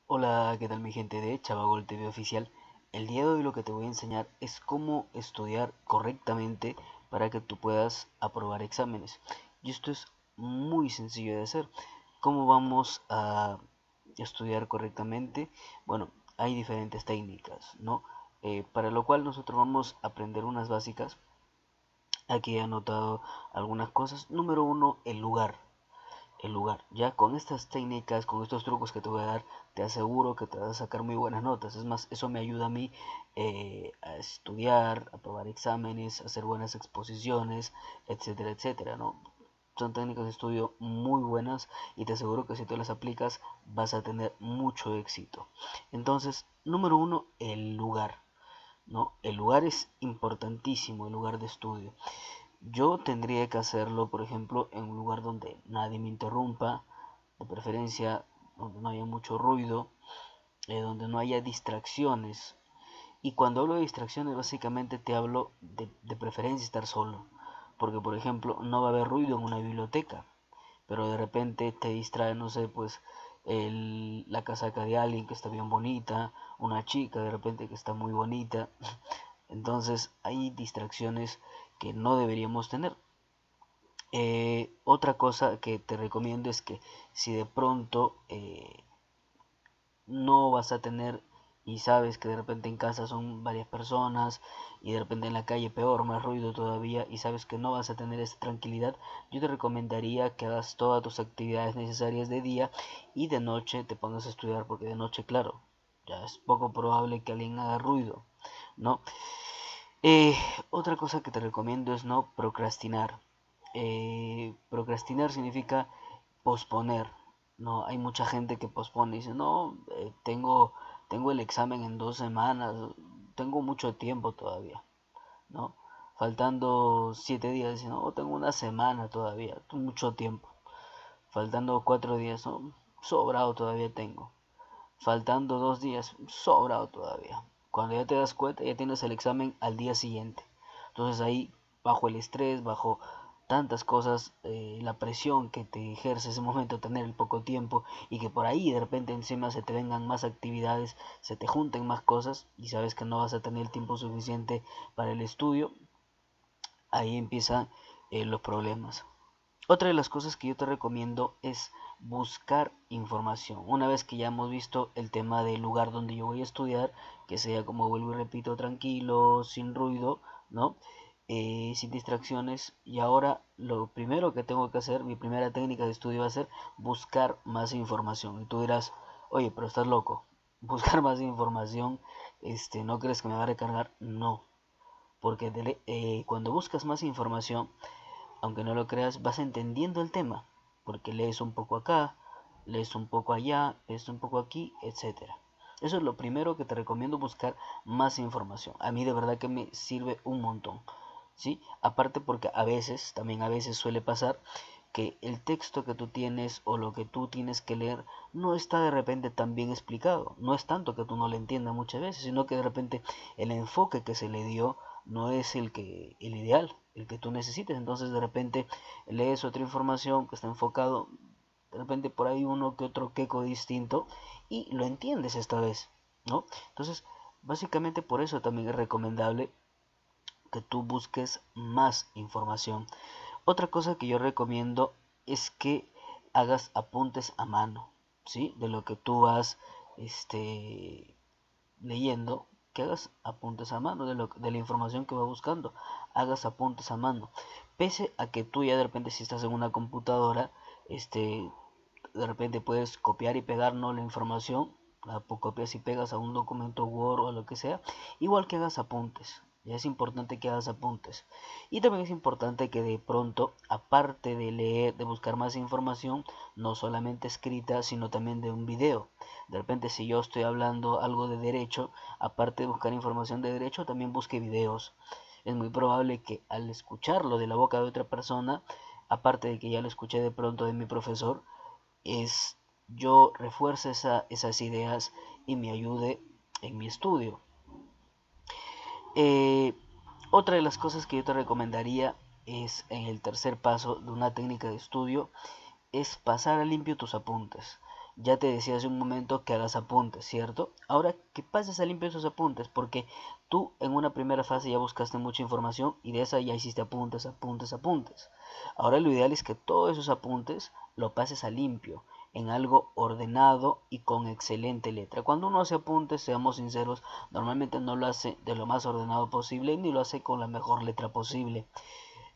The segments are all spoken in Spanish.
Hola, ¿qué tal mi gente de Chavagol TV Oficial? El día de hoy lo que te voy a enseñar es cómo estudiar correctamente para que tú puedas aprobar exámenes. Y esto es muy sencillo de hacer. ¿Cómo vamos a estudiar correctamente? Bueno, hay diferentes técnicas, ¿no? Para lo cual nosotros vamos a aprender unas básicas. Aquí he anotado algunas cosas. Número uno, el lugar. Ya con estas técnicas, con estos trucos que te voy a dar, te aseguro que te vas a sacar muy buenas notas. Es más, eso me ayuda a mí a estudiar, a probar exámenes, a hacer buenas exposiciones, etcétera, etcétera, ¿no? Son técnicas de estudio muy buenas y te aseguro que si tú las aplicas vas a tener mucho éxito. Entonces, número uno, el lugar, ¿no? El lugar es importantísimo, el lugar de estudio. Yo tendría que hacerlo, por ejemplo, en un lugar donde nadie me interrumpa, de preferencia donde no haya mucho ruido, donde no haya distracciones. Y cuando hablo de distracciones, básicamente te hablo de preferencia estar solo. Porque, por ejemplo, no va a haber ruido en una biblioteca, pero de repente te distrae, no sé, pues la casaca de alguien que está bien bonita, una chica de repente que está muy bonita. Entonces hay distracciones que no deberíamos tener. Otra cosa que te recomiendo es que si de pronto no vas a tener y sabes que de repente en casa son varias personas y de repente en la calle peor, más ruido todavía y sabes que no vas a tener esa tranquilidad, yo te recomendaría que hagas todas tus actividades necesarias de día y de noche te pongas a estudiar porque de noche, claro, ya es poco probable que alguien haga ruido, ¿no? Eh, Otra cosa que te recomiendo es no procrastinar. Procrastinar significa posponer, ¿no? Hay mucha gente que pospone y dice, no, tengo el examen en 2 semanas, tengo mucho tiempo todavía, ¿no? Faltando 7 días, dice, no, tengo una semana todavía, mucho tiempo. Faltando 4 días, no, sobrado todavía tengo. Faltando 2 días, sobrado todavía. Cuando ya te das cuenta, ya tienes el examen al día siguiente. Entonces ahí, bajo el estrés, bajo tantas cosas, la presión que te ejerce ese momento, tener el poco tiempo y que por ahí de repente encima se te vengan más actividades, se te junten más cosas y sabes que no vas a tener el tiempo suficiente para el estudio, ahí empiezan los problemas. Otra de las cosas que yo te recomiendo es buscar información. Una vez que ya hemos visto el tema del lugar donde yo voy a estudiar, que sea, como vuelvo y repito, tranquilo, sin ruido, ¿no? Sin distracciones. Y ahora lo primero que tengo que hacer, mi primera técnica de estudio va a ser buscar más información. Y tú dirás, oye, pero estás loco. Buscar más información, ¿no crees que me va a recargar? No, porque cuando buscas más información, aunque no lo creas, vas entendiendo el tema, porque lees un poco acá, lees un poco allá, lees un poco aquí, etcétera. Eso es lo primero que te recomiendo, buscar más información. A mí de verdad que me sirve un montón, ¿sí? Aparte porque también a veces suele pasar que el texto que tú tienes o lo que tú tienes que leer no está de repente tan bien explicado. No es tanto que tú no lo entiendas muchas veces, sino que de repente el enfoque que se le dio no es el ideal, el que tú necesites. Entonces de repente lees otra información que está enfocado, de repente por ahí uno que otro queco distinto y lo entiendes esta vez, ¿no? Entonces, básicamente por eso también es recomendable que tú busques más información. Otra cosa que yo recomiendo es que hagas apuntes a mano, ¿sí? De lo que tú vas leyendo, que hagas apuntes a mano de la información que vas buscando, hagas apuntes a mano. Pese a que tú ya de repente si estás en una computadora, de repente puedes copiar y pegar, ¿no?, la información, la copias y pegas a un documento Word o lo que sea, igual que hagas apuntes. Ya es importante que hagas apuntes. Y también es importante que de pronto, aparte de leer, de buscar más información, no solamente escrita, sino también de un video. De repente, si yo estoy hablando algo de derecho, aparte de buscar información de derecho, también busque videos. Es muy probable que al escucharlo de la boca de otra persona, aparte de que ya lo escuché de pronto de mi profesor, es yo refuerce esas ideas y me ayude en mi estudio. Eh, Otra de las cosas que yo te recomendaría es, en el tercer paso de una técnica de estudio, es pasar a limpio tus apuntes. ya te decía hace un momento que hagas apuntes, ¿cierto? Ahora que pases a limpio esos apuntes, porque tú en una primera fase ya buscaste mucha información y de esa ya hiciste apuntes, apuntes, apuntes. Ahora lo ideal es que todos esos apuntes lo pases a limpio, en algo ordenado y con excelente letra. Cuando uno hace apuntes, seamos sinceros, normalmente no lo hace de lo más ordenado posible ni lo hace con la mejor letra posible.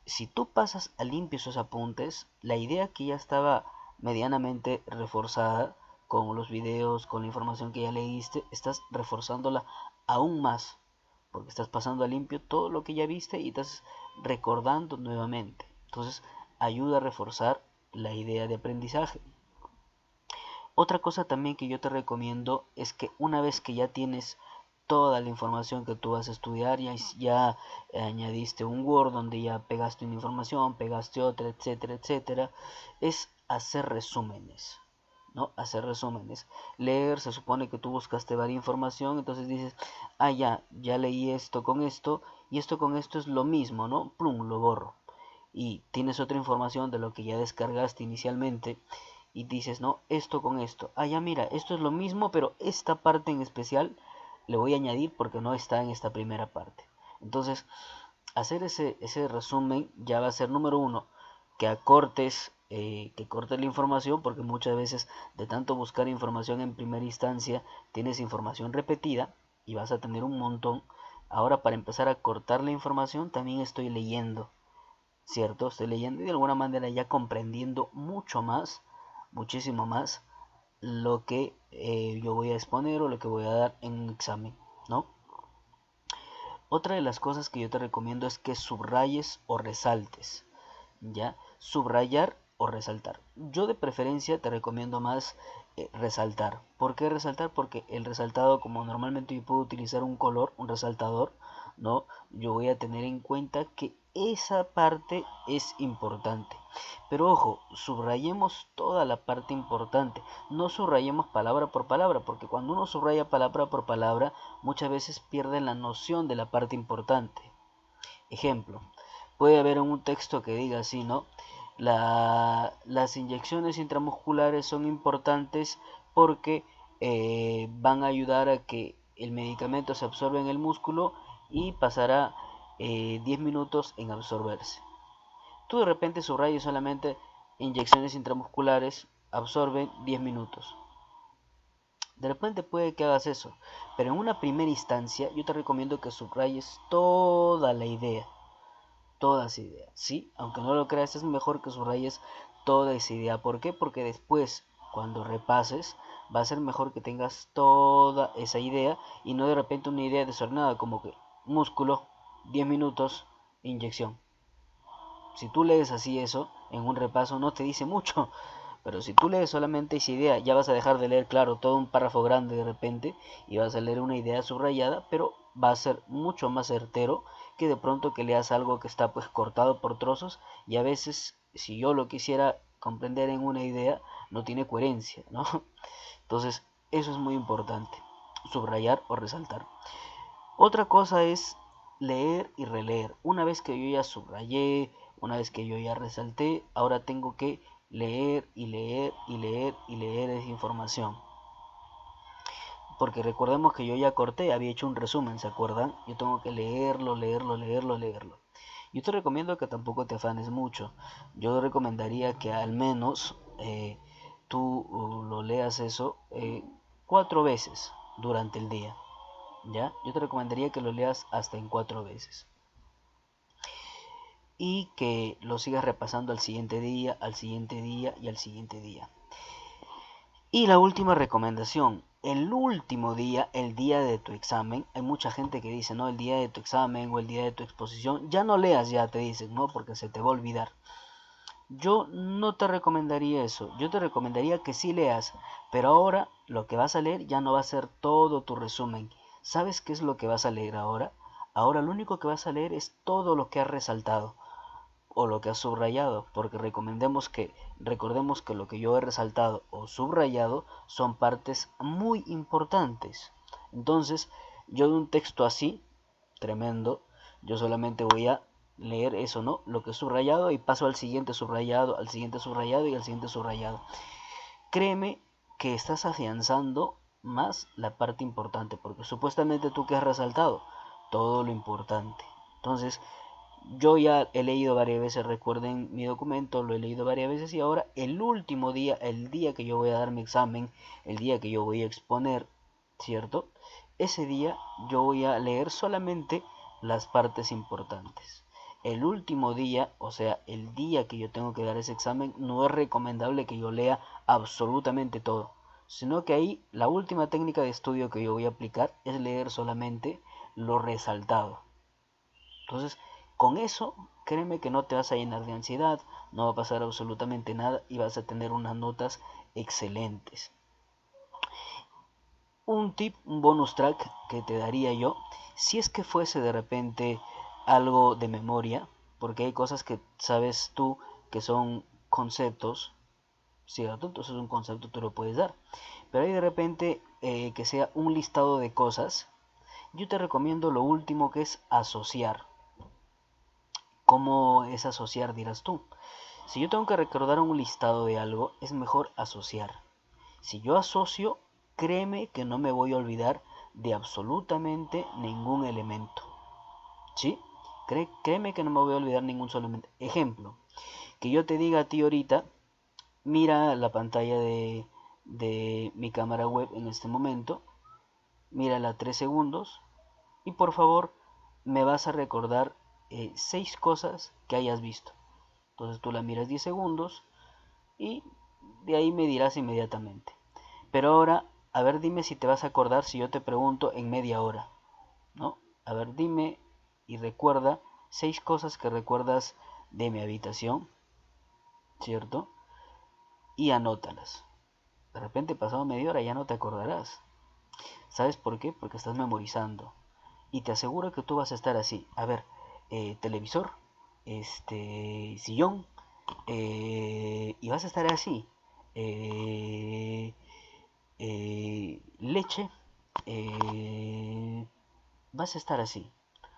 Si tú pasas a limpio esos apuntes, la idea que ya estaba medianamente reforzada con los videos, con la información que ya leíste, estás reforzándola aún más, porque estás pasando a limpio todo lo que ya viste y estás recordando nuevamente. Entonces, ayuda a reforzar la idea de aprendizaje. Otra cosa también que yo te recomiendo es que una vez que ya tienes toda la información que tú vas a estudiar, ya añadiste un Word donde ya pegaste una información, pegaste otra, etcétera, etcétera, es hacer resúmenes. ¿No? Hacer resúmenes. Leer, se supone que tú buscaste varias información, entonces dices, ah, ya leí esto con esto, y esto con esto es lo mismo, ¿no? Plum, lo borro. Y tienes otra información de lo que ya descargaste inicialmente, y dices, no, esto con esto. Ah, ya mira, esto es lo mismo, pero esta parte en especial le voy a añadir porque no está en esta primera parte. Entonces, hacer ese resumen ya va a ser número uno, que cortes la información, porque muchas veces de tanto buscar información en primera instancia tienes información repetida y vas a tener un montón. Ahora, para empezar a cortar la información, también estoy leyendo, ¿cierto? Estoy leyendo y de alguna manera ya comprendiendo mucho más, muchísimo más, lo que yo voy a exponer o lo que voy a dar en un examen, ¿no? Otra de las cosas que yo te recomiendo es que subrayes o resaltes, ¿ya? Subrayar o resaltar. Yo de preferencia te recomiendo más resaltar. ¿Por qué resaltar? Porque el resaltado, como normalmente yo puedo utilizar un color, un resaltador, ¿no? Yo voy a tener en cuenta que esa parte es importante. Pero ojo, subrayemos toda la parte importante. No subrayemos palabra por palabra, porque cuando uno subraya palabra por palabra, muchas veces pierde la noción de la parte importante. Ejemplo, puede haber un texto que diga así, ¿no? Las inyecciones intramusculares son importantes porque van a ayudar a que el medicamento se absorba en el músculo y pasará 10 minutos en absorberse. Tú de repente subrayas solamente inyecciones intramusculares absorben 10 minutos. De repente puede que hagas eso, pero en una primera instancia yo te recomiendo que subrayes toda la idea. Toda esa idea, ¿sí? Aunque no lo creas, es mejor que subrayes toda esa idea. ¿Por qué? Porque después, cuando repases, va a ser mejor que tengas toda esa idea y no de repente una idea desordenada como que músculo, 10 minutos, inyección. Si tú lees así eso, en un repaso no te dice mucho, pero si tú lees solamente esa idea, ya vas a dejar de leer, claro, todo un párrafo grande de repente y vas a leer una idea subrayada, pero va a ser mucho más certero que de pronto que leas algo que está pues cortado por trozos y a veces si yo lo quisiera comprender en una idea no tiene coherencia, ¿no? Entonces, eso es muy importante, subrayar o resaltar. Otra cosa es leer y releer. Una vez que yo ya subrayé, una vez que yo ya resalté, ahora tengo que leer y leer y leer y leer esa información. Porque recordemos que yo ya corté, había hecho un resumen, ¿se acuerdan? Yo tengo que leerlo, leerlo, leerlo, leerlo. Yo te recomiendo que tampoco te afanes mucho. Yo recomendaría que al menos tú lo leas eso 4 veces durante el día. ¿Ya? Yo te recomendaría que lo leas hasta en 4 veces. Y que lo sigas repasando al siguiente día, al siguiente día y al siguiente día. Y la última recomendación, el último día, el día de tu examen, hay mucha gente que dice, no, el día de tu examen o el día de tu exposición, ya no leas, ya te dicen, no, porque se te va a olvidar. Yo no te recomendaría eso, yo te recomendaría que sí leas, pero ahora lo que vas a leer ya no va a ser todo tu resumen. ¿Sabes qué es lo que vas a leer ahora? Ahora lo único que vas a leer es todo lo que has resaltado o lo que has subrayado, porque recordemos que lo que yo he resaltado o subrayado son partes muy importantes. Entonces, yo de un texto así, tremendo, yo solamente voy a leer eso, ¿no? Lo que he subrayado y paso al siguiente subrayado, al siguiente subrayado y al siguiente subrayado. Créeme que estás afianzando más la parte importante, porque supuestamente tú que has resaltado todo lo importante. Entonces, yo ya he leído varias veces, recuerden mi documento, lo he leído varias veces y ahora el último día, el día que yo voy a dar mi examen, el día que yo voy a exponer, ¿cierto? Ese día yo voy a leer solamente las partes importantes. El último día, o sea, el día que yo tengo que dar ese examen, no es recomendable que yo lea absolutamente todo, sino que ahí la última técnica de estudio que yo voy a aplicar es leer solamente lo resaltado. Entonces, con eso, créeme que no te vas a llenar de ansiedad, no va a pasar absolutamente nada y vas a tener unas notas excelentes. Un tip, un bonus track que te daría yo, si es que fuese de repente algo de memoria, porque hay cosas que sabes tú que son conceptos, ¿cierto? Entonces un concepto tú lo puedes dar. Pero hay de repente que sea un listado de cosas, yo te recomiendo lo último que es asociar. ¿Cómo es asociar, dirás tú? Si yo tengo que recordar un listado de algo, es mejor asociar. Si yo asocio, créeme que no me voy a olvidar de absolutamente ningún elemento. ¿Sí? Créeme que no me voy a olvidar ningún solo elemento. Ejemplo, que yo te diga a ti ahorita, mira la pantalla de mi cámara web en este momento, mírala 3 segundos y por favor me vas a recordar 6 cosas que hayas visto. Entonces tú la miras 10 segundos y de ahí me dirás inmediatamente. Pero ahora, a ver, dime si te vas a acordar si yo te pregunto en media hora, ¿no? A ver, dime y recuerda 6 cosas que recuerdas de mi habitación, ¿cierto? Y anótalas. De repente, pasado media hora, ya no te acordarás. ¿Sabes por qué? Porque estás memorizando. Y te aseguro que tú vas a estar así. A ver, televisor, sillón, y vas a estar así. Eh, leche, vas a estar así.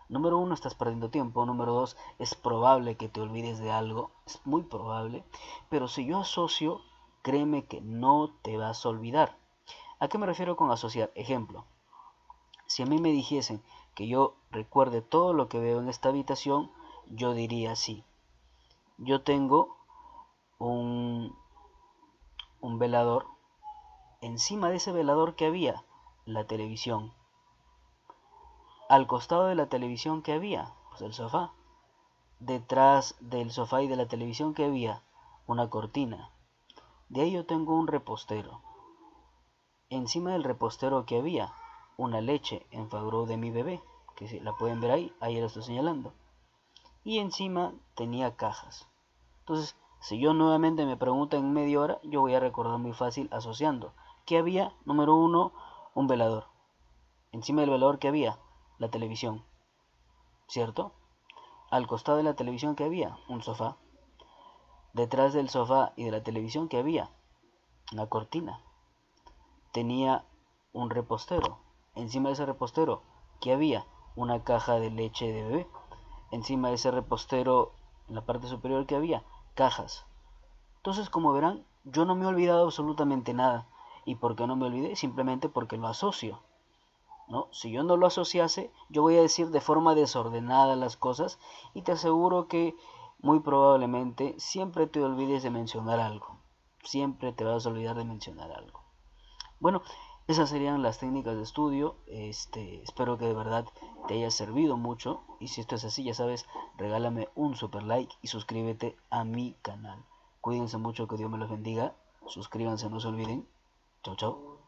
Número uno, estás perdiendo tiempo. Número dos, es probable que te olvides de algo. Es muy probable. Pero si yo asocio, créeme que no te vas a olvidar. ¿A qué me refiero con asociar? Ejemplo, si a mí me dijesen que yo recuerde todo lo que veo en esta habitación, yo diría sí. Yo tengo un, un velador. Encima de ese velador que había, la televisión. Al costado de la televisión que había, pues el sofá. Detrás del sofá y de la televisión que había, una cortina. De ahí yo tengo un repostero. Encima del repostero que había, una leche en favor de mi bebé, que si la pueden ver ahí, ahí la estoy señalando. Y encima tenía cajas. Entonces, si yo nuevamente me preguntan en media hora, yo voy a recordar muy fácil asociando. ¿Qué había? Número uno, un velador. Encima del velador que había, la televisión, ¿cierto? Al costado de la televisión que había, un sofá. Detrás del sofá y de la televisión que había, una cortina. Tenía un repostero. Encima de ese repostero, ¿qué había? Una caja de leche de bebé. Encima de ese repostero, en la parte superior que había, cajas. Entonces, como verán, yo no me he olvidado absolutamente nada. ¿Y por qué no me olvidé? Simplemente porque lo asocio, ¿no? Si yo no lo asociase, yo voy a decir de forma desordenada las cosas y te aseguro que muy probablemente siempre te olvides de mencionar algo. Siempre te vas a olvidar de mencionar algo. Bueno, esas serían las técnicas de estudio. Espero que de verdad te haya servido mucho. Y si esto es así, ya sabes, regálame un super like y suscríbete a mi canal. Cuídense mucho, que Dios me los bendiga. Suscríbanse, no se olviden. Chau, chau.